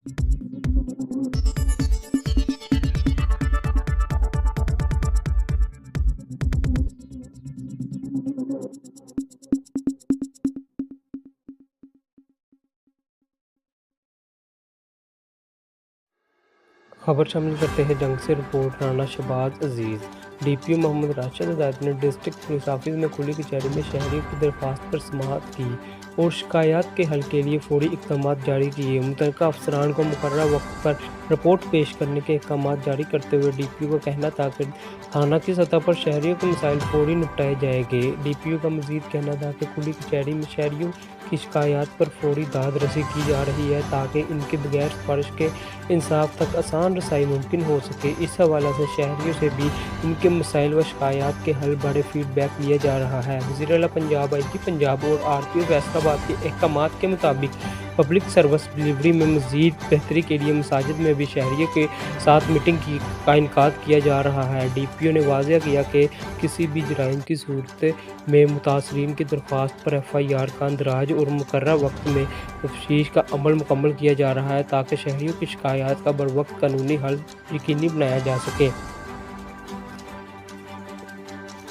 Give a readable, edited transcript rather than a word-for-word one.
खबर शामिल करते हैं जंग से रिपोर्ट राना शहबाज अजीज। डीपीओ मोहम्मद राशिद हिदायत ने डिस्ट्रिक्ट पुलिस ऑफिस में खुली कचहरी में शहरियों की दरख्वास्त पर समाअत की और शिकायत के हल के लिए फौरी इक़दाम जारी किए। मुतल्लिक़ा अफसरान को मुकर्रर वक्त पर रिपोर्ट पेश करने के अहकाम जारी करते हुए डीपीओ का कहना था कि थाना की सतह पर शहरियों के मसाइल फौरी निपटाए जाएंगे। डीपीओ का मजीद कहना था कि खुली कचहरी में शहरियों की शिकायत पर फौरी दाद रसी की जा रही है ताकि इनके बगैर सिफारिश के इंसाफ तक आसान रसाई मुमकिन हो सके। इस हवाले से शहरियों से भी इनके मसाइल व शिकायत के हल बारे फीडबैक लिया जा रहा है। वज़ीर आला पंजाब, आईजी पंजाब और आरटीओ फैसलाबाद के अहकाम के मुताबिक पब्लिक सर्विस डिलीवरी में मज़ीद बेहतरी के लिए मसाजिद में भी शहरियों के साथ मीटिंग का इनेकाद किया जा रहा है। डीपीओ ने वाज़ेह किया कि किसी भी जराइम की सूरत में मुतासरीन की दरख्वास्त पर FIR का अंदराज और मुकर्रर वक्त में तफ्तीश का अमल मुकम्मल किया जा रहा है ताकि शहरियों की शिकायत का बरवक्त कानूनी हल यकीनी बनाया जा सके।